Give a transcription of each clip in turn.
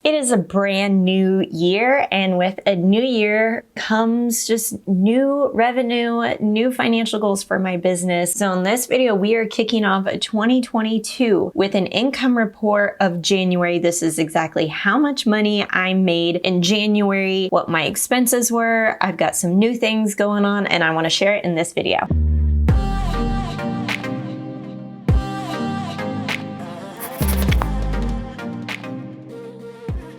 It is a brand new year, and with a new year comes just new revenue, new financial goals for my business. So in this video, we are kicking off 2022 with an income report of January. This is exactly how much money I made in January, what my expenses were. I've got some new things going on, and I want to share it in this video.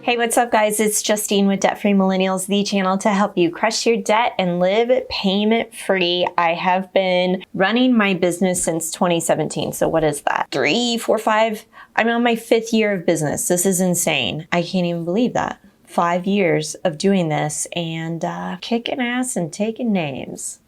Hey, what's up guys? It's Justine with Debt Free Millennials, the channel to help you crush your debt and live payment free. I have been running my business since 2017. So what is that? 3, 4, 5? I'm on my 5th year of business. This is insane. I can't even believe that. 5 years of doing this and kicking ass and taking names.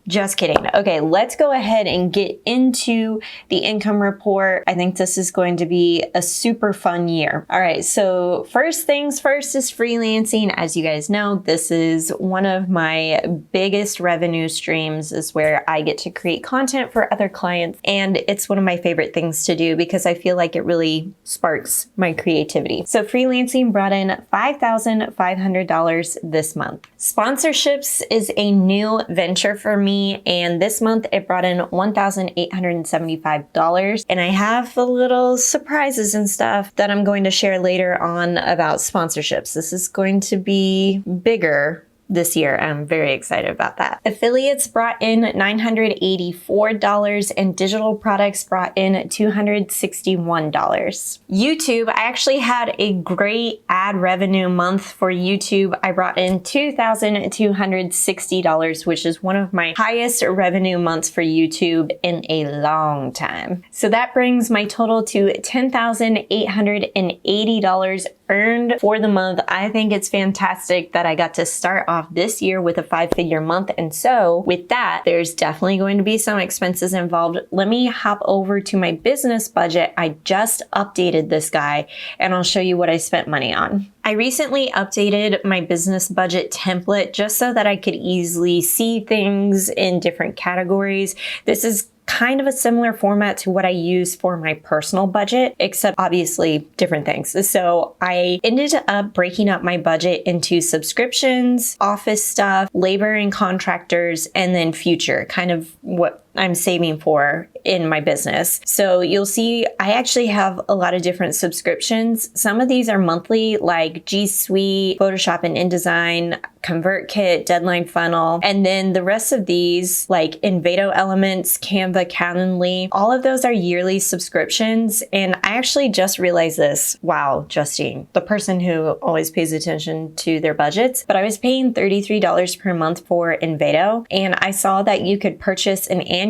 Just kidding. Okay, let's go ahead and get into the income report. I think this is going to be a super fun year. All right, so first things first is freelancing. As you guys know, this is one of my biggest revenue streams, is where I get to create content for other clients. And it's one of my favorite things to do because I feel like it really sparks my creativity. So freelancing brought in $5,500 this month. Sponsorships is a new venture for me. And this month it brought in $1,875. And I have a little surprises and stuff that I'm going to share later on about sponsorships. This is going to be bigger this year. I'm very excited about that. Affiliates brought in $984 and digital products brought in $261. YouTube, I actually had a great ad revenue month for YouTube. I brought in $2,260, which is one of my highest revenue months for YouTube in a long time. So that brings my total to $10,880 earned for the month. I think it's fantastic that I got to start off this year with a 5-figure month. And so with that, there's definitely going to be some expenses involved. Let me hop over to my business budget. I just updated this guy and I'll show you what I spent money on. I recently updated my business budget template just so that I could easily see things in different categories. This is kind of a similar format to what I use for my personal budget, except obviously different things. So I ended up breaking up my budget into subscriptions, office stuff, labor and contractors, and then future, kind of what I'm saving for in my business. So you'll see I actually have a lot of different subscriptions. Some of these are monthly, like G Suite, Photoshop and InDesign, ConvertKit, Deadline Funnel. And then the rest of these, like Envato Elements, Canva, Calendly, all of those are yearly subscriptions. And I actually just realized this. Wow, Justine, the person who always pays attention to their budgets. But I was paying $33 per month for Envato. And I saw that you could purchase an annual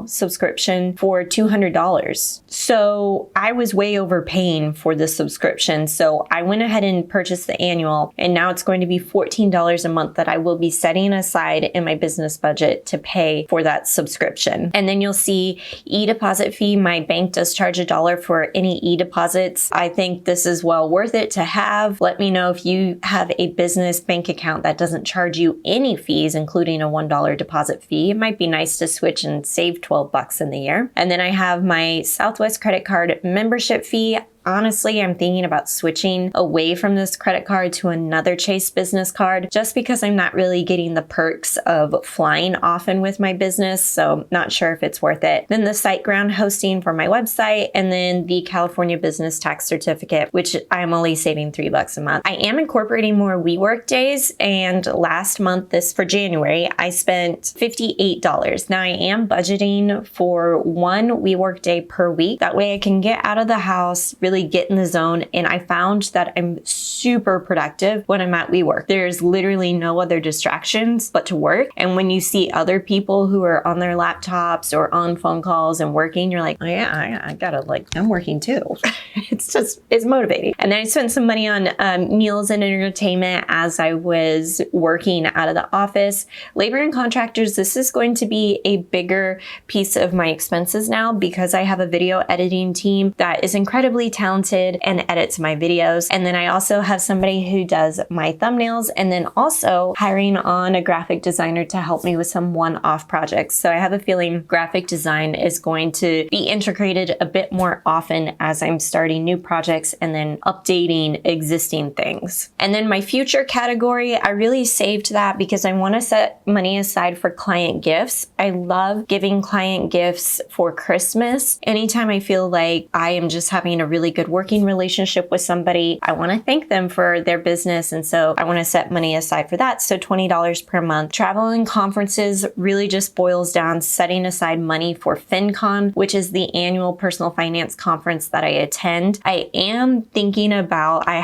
subscription for $200. So I was way overpaying for the subscription. So I went ahead and purchased the annual, and now it's going to be $14 a month that I will be setting aside in my business budget to pay for that subscription. And then you'll see e-deposit fee. My bank does charge $1 for any e-deposits. I think this is well worth it to have. Let me know if you have a business bank account that doesn't charge you any fees, including a $1 deposit fee. It might be nice to switch and save 12 bucks in the year. And then I have my Southwest credit card membership fee. Honestly, I'm thinking about switching away from this credit card to another Chase business card just because I'm not really getting the perks of flying often with my business. So not sure if it's worth it. Then the SiteGround hosting for my website, and then the California business tax certificate, which I'm only saving $3 a month. I am incorporating more WeWork days, and last month, this for January, I spent $58. Now I am budgeting for 1 WeWork day per week. That way I can get out of the house, really get in the zone. And I found that I'm super productive when I'm at WeWork. There's literally no other distractions but to work. And when you see other people who are on their laptops or on phone calls and working, you're like, oh yeah, I gotta I'm working too. It's motivating. And then I spent some money on meals and entertainment as I was working out of the office. Labor and contractors, this is going to be a bigger piece of my expenses now because I have a video editing team that is incredibly talented talented and edits my videos. And then I also have somebody who does my thumbnails, and then also hiring on a graphic designer to help me with some one-off projects. So I have a feeling graphic design is going to be integrated a bit more often as I'm starting new projects and then updating existing things. And then my future category, I really saved that because I want to set money aside for client gifts. I love giving client gifts for Christmas. Anytime I feel like I am just having a really good working relationship with somebody, I want to thank them for their business. And so I want to set money aside for that. So $20 per month. Travel and conferences really just boils down setting aside money for FinCon, which is the annual personal finance conference that I attend. I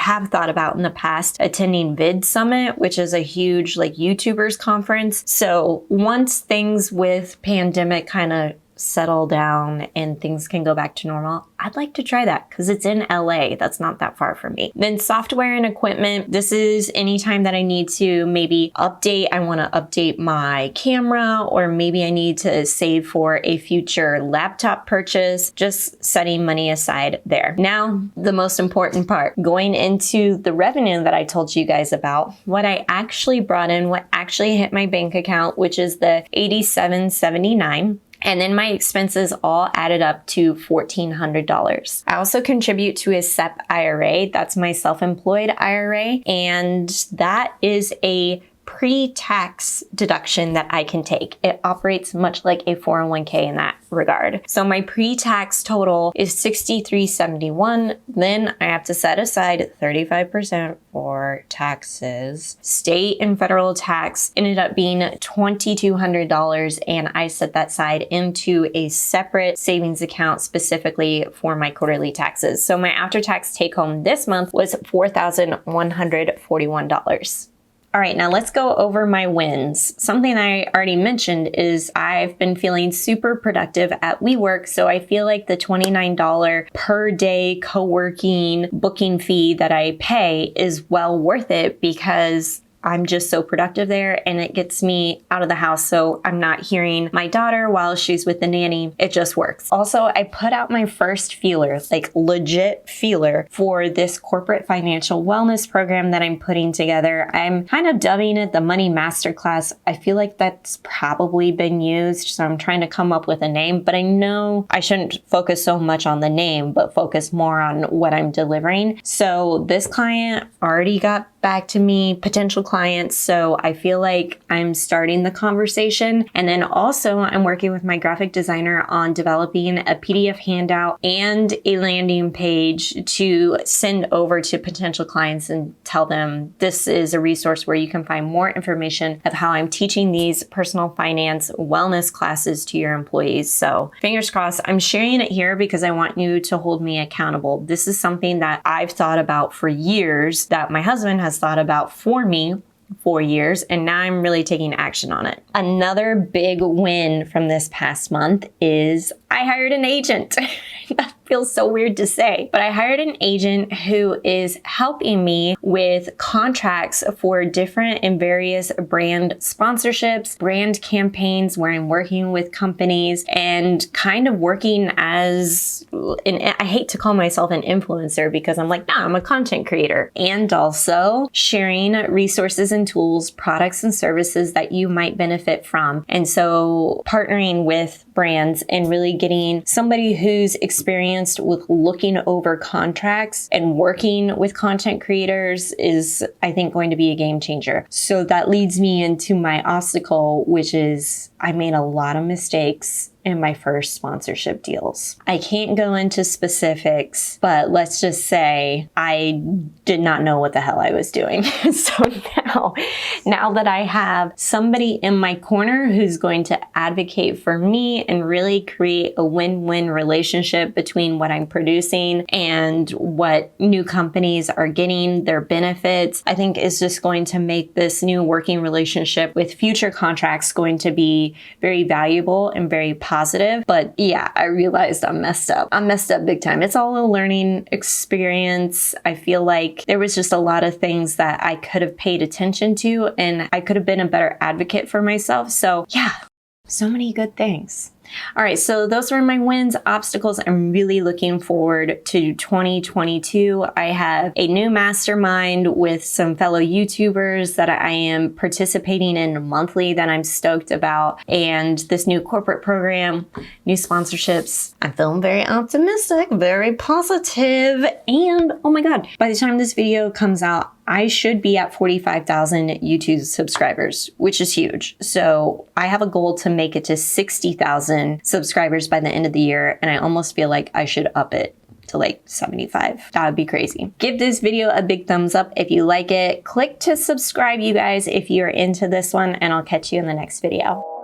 have thought about in the past attending Vid Summit, which is a huge YouTubers conference. So once things with pandemic kind of settle down and things can go back to normal, I'd like to try that because it's in LA. That's not that far from me. Then software and equipment. This is anytime that I need to maybe update. I want to update my camera, or maybe I need to save for a future laptop purchase, just setting money aside there. Now, the most important part, going into the revenue that I told you guys about, what I actually brought in, what actually hit my bank account, which is the $87.79. And then my expenses all added up to $1,400. I also contribute to a SEP IRA. That's my self-employed IRA. And that is a pre-tax deduction that I can take. It operates much like a 401k in that regard. So my pre-tax total is $63.71. Then I have to set aside 35% for taxes. State and federal tax ended up being $2,200, and I set that aside into a separate savings account specifically for my quarterly taxes. So my after-tax take-home this month was $4,141. All right, now let's go over my wins. Something I already mentioned is I've been feeling super productive at WeWork, so I feel like the $29 per day co-working booking fee that I pay is well worth it because I'm just so productive there and it gets me out of the house so I'm not hearing my daughter while she's with the nanny. It just works. Also, I put out my first feeler, legit feeler, for this corporate financial wellness program that I'm putting together. I'm kind of dubbing it the Money Masterclass. I feel like that's probably been used, so I'm trying to come up with a name, but I know I shouldn't focus so much on the name, but focus more on what I'm delivering. So this client already got back to me, potential clients, so I feel like I'm starting the conversation. And then also I'm working with my graphic designer on developing a PDF handout and a landing page to send over to potential clients and tell them this is a resource where you can find more information of how I'm teaching these personal finance wellness classes to your employees. So fingers crossed. I'm sharing it here because I want you to hold me accountable. This is something that I've thought about for years, that my husband has thought about for me for years, and now I'm really taking action on it. Another big win from this past month is I hired an agent. That feels so weird to say, but I hired an agent who is helping me with contracts for different and various brand sponsorships, brand campaigns where I'm working with companies and kind of working as, I hate to call myself an influencer because I'm like, no, I'm a content creator, and also sharing resources and tools, products and services that you might benefit from. And so partnering with brands and really getting somebody who's experienced with looking over contracts and working with content creators is, I think, going to be a game changer. So that leads me into my obstacle, which is I made a lot of mistakes in my first sponsorship deals. I can't go into specifics, but let's just say I did not know what the hell I was doing. So now that I have somebody in my corner who's going to advocate for me and really create a win-win relationship between what I'm producing and what new companies are getting, their benefits, I think is just going to make this new working relationship with future contracts going to be very valuable and very positive. But yeah, I realized I'm messed up. I'm messed up big time. It's all a learning experience. I feel like there was just a lot of things that I could have paid attention to and I could have been a better advocate for myself. So yeah, so many good things. All right, so those were my wins, obstacles. I'm really looking forward to 2022. I have a new mastermind with some fellow YouTubers that I am participating in monthly that I'm stoked about, and this new corporate program, new sponsorships. I'm feeling very optimistic, very positive, and oh my God, by the time this video comes out, I should be at 45,000 YouTube subscribers, which is huge. So I have a goal to make it to 60,000 subscribers by the end of the year, and I almost feel like I should up it to like 75. That would be crazy. Give this video a big thumbs up if you like it. Click to subscribe, you guys, if you're into this one, and I'll catch you in the next video.